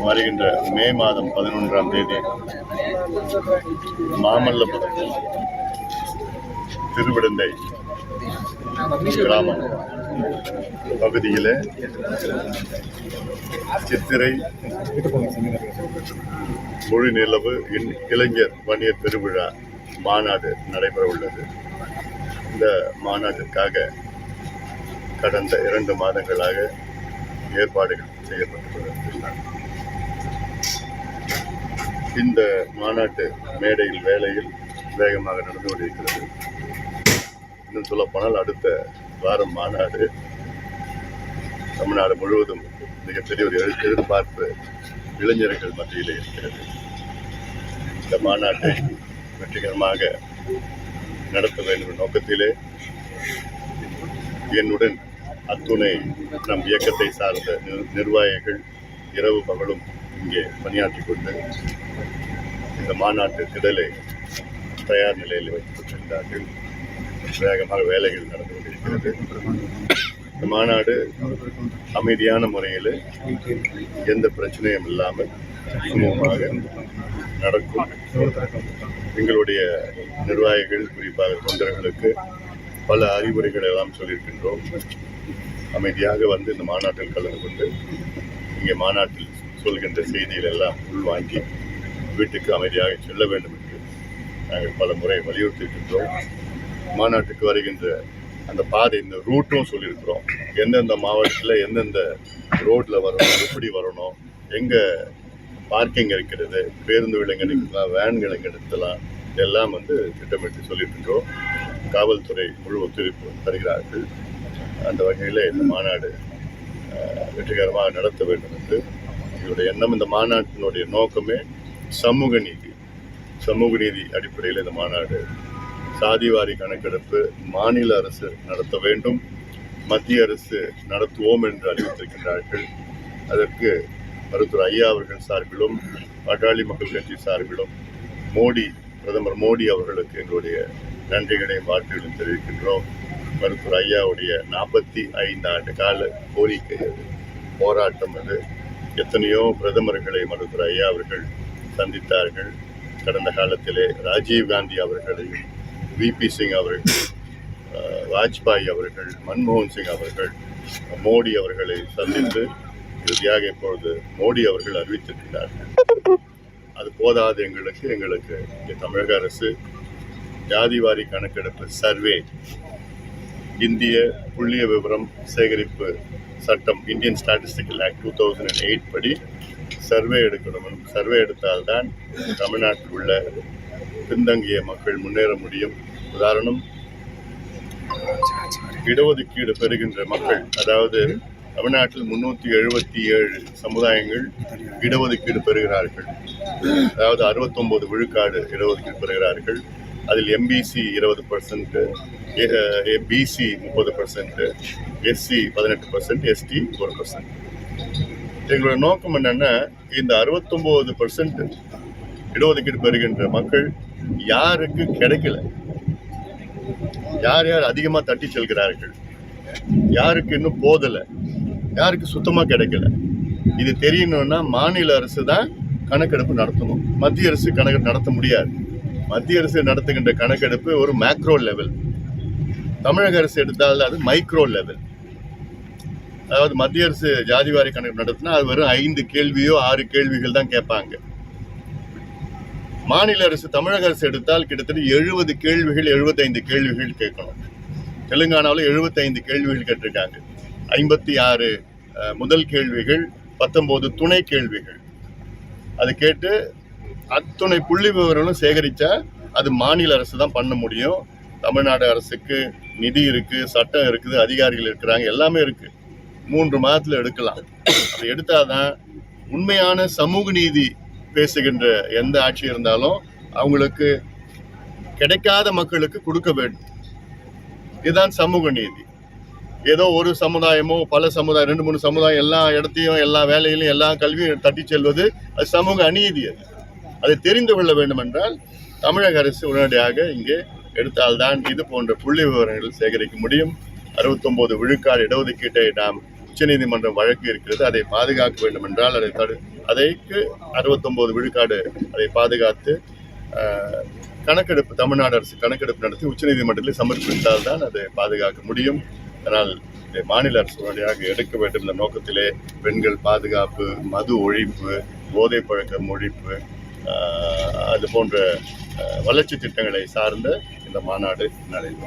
வருகின்ற மே மாதம் 11ஆம் தேதி மாமல்லபுரம் திருவிடந்தை கிராமம் பகுதியில் சித்திரை முழு நிலவு இளைஞர் வன்னியர் திருவிழா மாநாடு நடைபெற உள்ளது. இந்த மாநாட்டிற்காக கடந்த 2 மாதங்களாக ஏற்பாடுகள் செய்யப்பட்டுள்ளன. இந்த மாநாட்டு மேடையில் வேலையில் வேகமாக நடந்து கொண்டிருக்கிறது. இன்னும் சொல்லப்போனால் அடுத்த வாரம் மாநாடு தமிழ்நாடு முழுவதும் மிகப்பெரிய ஒரு எதிர்பார்ப்பு இளைஞர்கள் மத்தியில் இருக்கிறது. இந்த மாநாட்டை வெற்றிகரமாக நடத்த வேண்டும் நோக்கத்திலே என்னுடன் அத்துணை நம் இயக்கத்தை சார்ந்த நிர்வாகிகள் இரவு பகலும் இங்கே பணியாற்றி கொண்டு இந்த மாநாட்டு திடலை தயார் நிலையில் வைக்கப்பட்டிருந்தார்கள். வேகமாக வேலைகள் நடந்து கொண்டிருக்கிறது. இந்த மாநாடு அமைதியான முறையில் எந்த பிரச்சனையும் இல்லாமல் சுமூகமாக நடக்கும். எங்களுடைய நிர்வாகிகள் குறிப்பாக தொண்டர்களுக்கு பல அறிவுரைகள் எல்லாம் சொல்லியிருக்கின்றோம். அமைதியாக வந்து இந்த மாநாட்டில் கலந்து கொண்டு இங்கே மாநாட்டில் சொல்கின்ற செய்திகள் எல்லாம் உள்வாங்கி வீட்டுக்கு அமைதியாக செல்ல வேண்டும் என்று நாங்கள் பல முறை வலியுறுத்தியிருக்கின்றோம். மாநாட்டுக்கு வருகின்ற அந்த பாதை, இந்த ரூட்டும் சொல்லியிருக்கிறோம். எந்தெந்த மாவட்டத்தில் எந்தெந்த ரோட்டில் வரணும், எப்படி வரணும், எங்கே பார்க்கிங் இருக்கிறது, பேருந்துகள் எங்கே நிற்கலாம், வேன்கள் எங்கே நிறுத்தலாம், இதெல்லாம் திட்டமிட்டு சொல்லியிருக்கிறோம். காவல்துறை முழு ஒத்துழைப்பு தருகிறார்கள். அந்த வகையில் இந்த மாநாடு வெற்றிகரமாக நடத்த வேண்டும் என்று எங்களுடைய எண்ணம். இந்த மாநாட்டினுடைய நோக்கமே சமூக நீதி அடிப்படையில் இந்த மாநாடு. சாதிவாரி கணக்கெடுப்பு மாநில அரசு நடத்த வேண்டும், மத்திய அரசு நடத்துவோம் என்று அறிவித்திருக்கின்றார்கள். அதற்கு மருத்துவர் ஐயா அவர்கள் சார்பிலும் பாட்டாளி மக்கள் கட்சி சார்பிலும் பிரதமர் மோடி அவர்களுக்கு எங்களுடைய நன்றிகளையும் வாழ்த்துகளையும் தெரிவிக்கின்றோம். மருத்துவர் ஐயாவுடைய 45 ஆண்டு கால கோரிக்கை அது, போராட்டம் அது. எத்தனையோ பிரதமர்களை மருத்துவர் ஐயா அவர்கள் சந்தித்தார்கள். கடந்த காலத்திலே ராஜீவ்காந்தி அவர்களையும், VP சிங் அவர்கள், வாஜ்பாய் அவர்கள், மன்மோகன் சிங் அவர்கள், மோடி அவர்களை சந்தித்து இறுதியாக இப்பொழுது மோடி அவர்கள் அறிவித்திருக்கிறார்கள். அது போதாது எங்களுக்கு இங்கே தமிழக அரசு ஜாதிவாரி கணக்கெடுப்பு சர்வே, இந்திய புள்ளிய விவரம் சேகரிப்பு சட்டம், இந்தியன் ஸ்டாட்டிஸ்டிக்கல் ஆக்ட் 2008 படி சர்வே எடுக்கணும். சர்வே எடுத்தால்தான் தமிழ்நாட்டில் உள்ள பின்தங்கிய மக்கள் முன்னேற முடியும். உதாரணம், இடஒதுக்கீடு பெறுகின்ற மக்கள், அதாவது தமிழ்நாட்டில் 377 சமுதாயங்கள் இடஒதுக்கீடு பெறுகிறார்கள். அதாவது 69 விழுக்காடு இடஒதுக்கீடு பெறுகிறார்கள். அதில் MBC 20%, BC 30%, SC 18%, ST 1%. எங்களோட நோக்கம் என்னன்னா, இந்த 69% இடஒதுக்கீடு பெறுகின்ற மக்கள் யாருக்கு கிடைக்கல, யார் அதிகமாக தட்டி செல்கிறார்கள், யாருக்கு இன்னும் போதலை, யாருக்கு சுத்தமாக கிடைக்கல, இது தெரியணும்னா மாநில அரசு தான் கணக்கெடுப்பு நடத்தணும். மத்திய அரசு கணக்கெடுப்பு நடத்த முடியாது. மத்திய அரசு நடத்துகின்ற கணக்கெடுப்பு ஒரு மேக்ரோ லெவல். தமிழக அரசு எடுத்தால் அது மைக்ரோ லெவல். அதாவது மத்திய அரசு ஜாதிவாரி கணக்கு நடத்தினா அது வெறும் 5 கேள்வியோ 6 கேள்விகள் தான் கேட்பாங்க. மாநில அரசு, தமிழக அரசு எடுத்தால் கிட்டத்தட்ட 70 கேள்விகள் 75 கேள்விகள் கேட்கணும். தெலுங்கானாவில் 75 கேள்விகள் கேட்டிருக்காங்க. 56 முதல் கேள்விகள், 19 துணை கேள்விகள். அது கேட்டு அத்துணை புள்ளி விவரங்களும் சேகரித்தா அது மாநில அரசு தான் பண்ண முடியும். தமிழ்நாடு அரசுக்கு நிதி இருக்குது, சட்டம் இருக்குது, அதிகாரிகள் இருக்கிறாங்க, எல்லாமே இருக்குது. 3 மாதத்தில் எடுக்கலாம். அது எடுத்தாதான் உண்மையான சமூக நீதி பேசுகின்ற எந்த ஆட்சி இருந்தாலும் அவங்களுக்கு கிடைக்காத மக்களுக்கு கொடுக்க வேண்டும். இதுதான் சமூக நீதி. ஏதோ ஒரு சமுதாயமோ பல சமுதாயம், 2-3 சமுதாயம் எல்லா இடத்தையும் எல்லா வேலையிலும் எல்லா கல்வியும் தட்டி செல்வது அது சமூக அநீதி. அதை தெரிந்து கொள்ள வேண்டும் என்றால் தமிழக அரசு உடனடியாக இங்கே எடுத்தால்தான் இது போன்ற புள்ளி விவரங்கள் சேகரிக்க முடியும். 69 விழுக்காடு இடஒதுக்கீட்டை நாம் உச்சநீதிமன்றம் வழக்கு இருக்கிறது. அதை பாதுகாக்க வேண்டும் என்றால் அதைக்கு 69 விழுக்காடு அதை பாதுகாத்து கணக்கெடுப்பு, தமிழ்நாடு அரசு கணக்கெடுப்பு நடத்தி உச்சநீதிமன்றத்தில் சமர்ப்பித்தால் தான் அதை பாதுகாக்க முடியும். அதனால் இதை மாநில அரசு வழியாக எடுக்க வேண்டும் என்ற நோக்கத்திலே பெண்கள் பாதுகாப்பு, மது ஒழிப்பு, போதை பழக்கம் ஒழிப்பு, அது போன்ற வளர்ச்சி திட்டங்களை சார்ந்த இந்த மாநாடு நடைபெறும்.